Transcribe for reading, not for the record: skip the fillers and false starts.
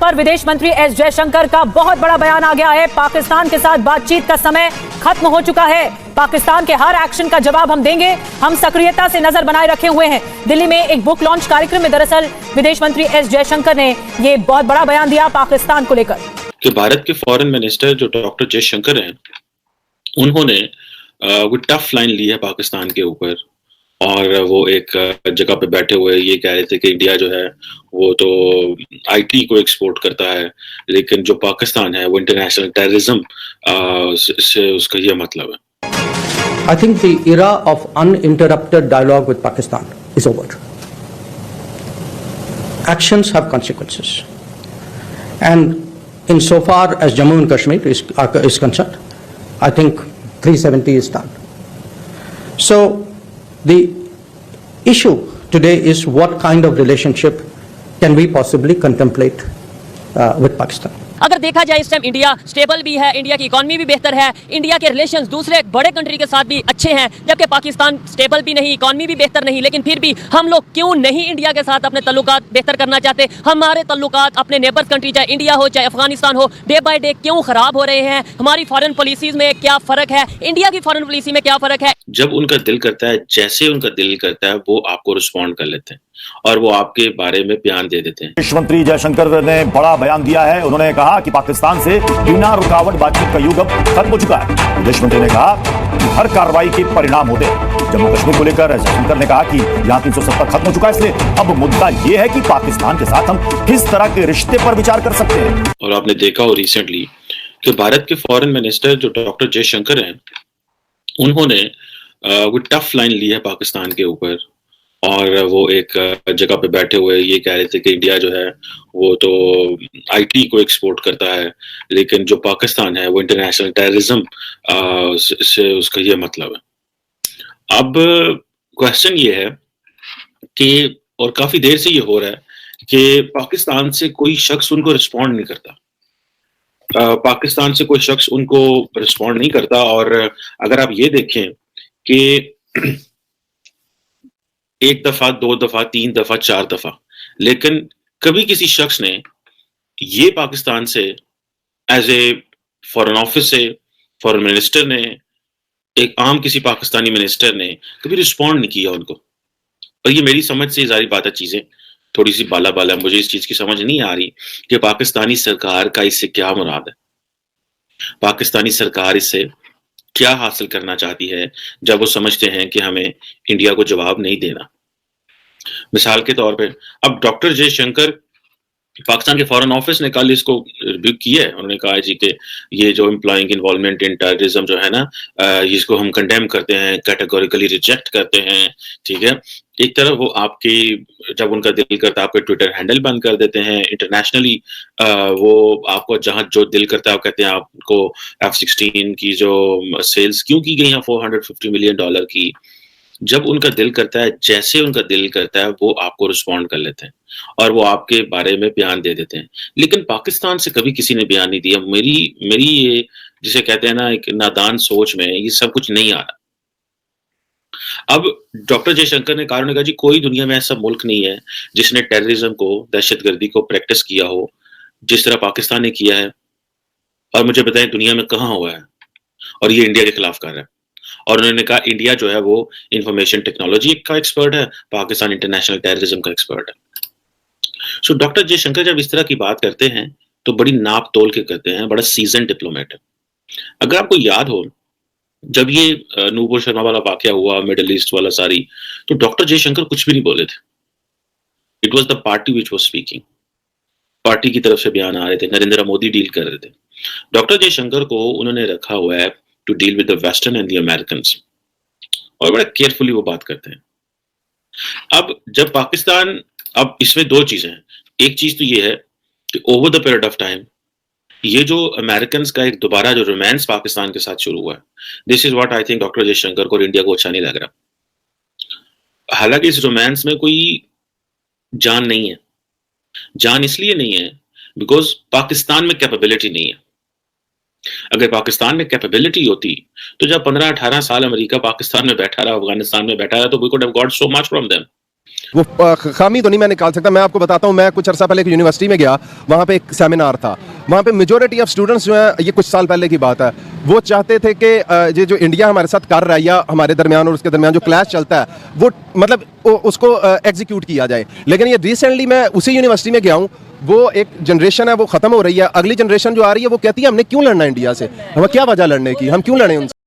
पर विदेश मंत्री एस जयशंकर का बहुत बड़ा बयान आ गया है। पाकिस्तान के साथ बातचीत का समय खत्म हो चुका है। पाकिस्तान के हर एक्शन का जवाब हम देंगे। हम सक्रियता से नजर बनाए रखे हुए हैं। दिल्ली में एक बुक लॉन्च कार्यक्रम में दरअसल विदेश मंत्री एस जयशंकर ने ये बहुत बड़ा बयान दिया पाकिस्तान को लेकर। कि भारत के फॉरेन मिनिस्टर जो डॉक्टर जयशंकर हैं, उन्होंने वो टफ लाइन ली है पाकिस्तान के ऊपर, और वो एक जगह पे बैठे हुए ये कह रहे थे कि इंडिया जो है वो तो आईटी को एक्सपोर्ट करता है, लेकिन जो पाकिस्तान है वो इंटरनेशनल टेररिज्म से उसका ये मतलब है। I think the era of uninterrupted dialogue with Pakistan is over. Actions have consequences, and insofar as Jammu and Kashmir is concerned, I think 370 is done. So the issue today is what kind of relationship can we possibly contemplate with Pakistan. अगर देखा जाए इस time India stable भी है, India की economy भी बेहतर है, इंडिया के रिलेशंस दूसरे बड़े कंट्री के साथ भी अच्छे हैं, जबकि पाकिस्तान स्टेबल भी नहीं, इकोनॉमी भी बेहतर नहीं, लेकिन फिर भी हम लोग क्यों नहीं इंडिया के साथ अपने तल्लुकात बेहतर करना चाहते? हमारे तल्लुकात अपने नेबर्स कंट्री चाहे इंडिया हो चाहे अफगानिस्तान हो, डे बाय डे क्यों खराब हो रहे हैं? हमारी फॉरेन पॉलिसीज में क्या फर्क है, इंडिया की फॉरेन पॉलिसी में क्या फर्क है? जब उनका दिल करता है, जैसे उनका दिल करता है, वो आपको रिस्पॉन्ड कर लेते हैं और वो आपके बारे में बयान दे देते हैं। विदेश मंत्री जयशंकर ने बड़ा बयान दिया है। उन्होंने कहा कि पाकिस्तान से बिना रुकावट बातचीत का युग अब खत्म हो चुका है। विदेश मंत्री ने कहा कि हर कार्रवाई के परिणाम होते हैं। जम्मू कश्मीर को लेकर जयशंकर ने कहा कि यहाँ 370 खत्म हो चुका है, इसलिए अब मुद्दा यह है कि पाकिस्तान के साथ हम किस तरह के रिश्ते पर विचार कर सकते हैं। और आपने देखा हो रिसेंटली कि भारत के फॉरेन मिनिस्टर जो डॉक्टर जयशंकर हैं, उन्होंने वो टफ लाइन ली है पाकिस्तान के ऊपर, और वो एक जगह पे बैठे हुए ये कह रहे थे कि इंडिया जो है वो तो आईटी को एक्सपोर्ट करता है, लेकिन जो पाकिस्तान है वो इंटरनेशनल टेररिज्म से उसका ये मतलब है। अब क्वेश्चन ये है कि, और काफी देर से ये हो रहा है कि पाकिस्तान से कोई शख्स उनको रिस्पॉन्ड नहीं करता, पाकिस्तान से कोई शख्स उनको रिस्पॉन्ड नहीं करता। और अगर आप ये देखें कि एक दफा, दो दफा, तीन दफा, चार दफा, लेकिन कभी किसी शख्स ने ये पाकिस्तान से एज ए फॉरेन ऑफिस से, फॉरेन मिनिस्टर ने, एक आम किसी पाकिस्तानी मिनिस्टर ने कभी रिस्पॉन्ड नहीं किया उनको। और ये मेरी समझ से जारी बात है, चीजें थोड़ी सी बाला बाला, मुझे इस चीज की समझ नहीं आ रही कि पाकिस्तानी सरकार का इससे क्या मुराद है, पाकिस्तानी सरकार इससे क्या हासिल करना चाहती है जब वो समझते हैं कि हमें इंडिया को जवाब नहीं देना। मिसाल के तौर पे अब डॉक्टर जयशंकर, पाकिस्तान के फॉरेन ऑफिस ने कल इसको रिव्यू किया है। उन्होंने कहा जी कि ये जो एम्प्लॉइंग इन्वॉल्वमेंट इन टेररिज्म जो है ना, इसको हम कंडेम करते हैं, कैटेगोरिकली रिजेक्ट करते हैं। ठीक है, एक तरफ वो आपकी, जब उनका दिल करता है आपके ट्विटर हैंडल बंद कर देते हैं, इंटरनेशनली वो आपको जहां जो दिल करता है वो कहते हैं आपको F-16 की जो सेल्स क्यों की गई हैं $450 मिलियन की। जब उनका दिल करता है, जैसे उनका दिल करता है, वो आपको रिस्पॉन्ड कर लेते हैं और वो आपके बारे में बयान दे देते हैं। लेकिन पाकिस्तान से कभी किसी ने बयान नहीं दिया। मेरी ये जिसे कहते हैं ना एक नादान सोच में ये सब कुछ नहीं आ रहा। अब डॉक्टर जयशंकर ने कहा, जी कोई दुनिया में ऐसा मुल्क नहीं है जिसने टेररिज्म को, दहशतगर्दी को प्रैक्टिस किया हो जिस तरह पाकिस्तान ने किया है। और मुझे बताएं दुनिया में कहाँ हुआ है, और ये इंडिया के खिलाफ कर रहा है। और उन्होंने कहा इंडिया जो है वो इंफॉर्मेशन टेक्नोलॉजी का एक्सपर्ट है, पाकिस्तान इंटरनेशनल टेररिज्म का एक्सपर्ट है। सो डॉक्टर जयशंकर जब इस तरह की बात करते हैं तो बड़ी नाप तोल के करते हैं, बड़ा सीजन डिप्लोमेट है। अगर आपको याद हो, जब ये नूपुर शर्मा वाला वाकया हुआ, मिडिल ईस्ट वाला सारी, तो डॉक्टर जयशंकर कुछ भी नहीं बोले थे। It was the party which was speaking, party की तरफ से बयान आ रहे थे, नरेंद्र मोदी डील कर रहे थे। डॉक्टर जयशंकर को उन्होंने रखा हुआ है to deal with the western and the Americans, और बड़ा केयरफुली वो बात करते हैं। अब जब पाकिस्तान, अब इसमें दो चीजें हैं। एक चीज तो ये है कि over the period of time ये जो अमेरिकन का एक दोबारा जो रोमांस पाकिस्तान के साथ शुरू हुआ है, this is what I think doctor Jaishankar को और इंडिया को अच्छा नहीं लग रहा। हालांकि इस रोमांस में कोई जान नहीं है। जान इसलिए नहीं है बिकॉज पाकिस्तान में कैपेबिलिटी नहीं है। अगर पाकिस्तान में कैपेबिलिटी होती तो जब 15-18 साल अमेरिका पाकिस्तान में बैठा रहा, अफगानिस्तान में बैठा रहा, तो we could have got so much from them. वो खामी तो नहीं मैं निकाल सकता। मैं आपको बताता हूँ, मैं कुछ अर्सा पहले एक यूनिवर्सिटी में गया, वहाँ पे एक सेमिनार था। वहाँ पे मेजॉरिटी ऑफ स्टूडेंट्स जो हैं, ये कुछ साल पहले की बात है, वो चाहते थे कि ये जो इंडिया हमारे साथ कर रहा है या हमारे दरमियान और उसके दरमियान जो क्लैश चलता है, वो मतलब उसको एग्जीक्यूट किया जाए। लेकिन ये रिसेंटली मैं उसी यूनिवर्सिटी में गया हूँ, वो एक जनरेशन है वो ख़त्म हो रही है, अगली जनरेशन जो आ रही है वो कहती है हमने क्यों लड़ना इंडिया से, हमें क्या वजह लड़ने की, हम क्यों लड़ें उनसे।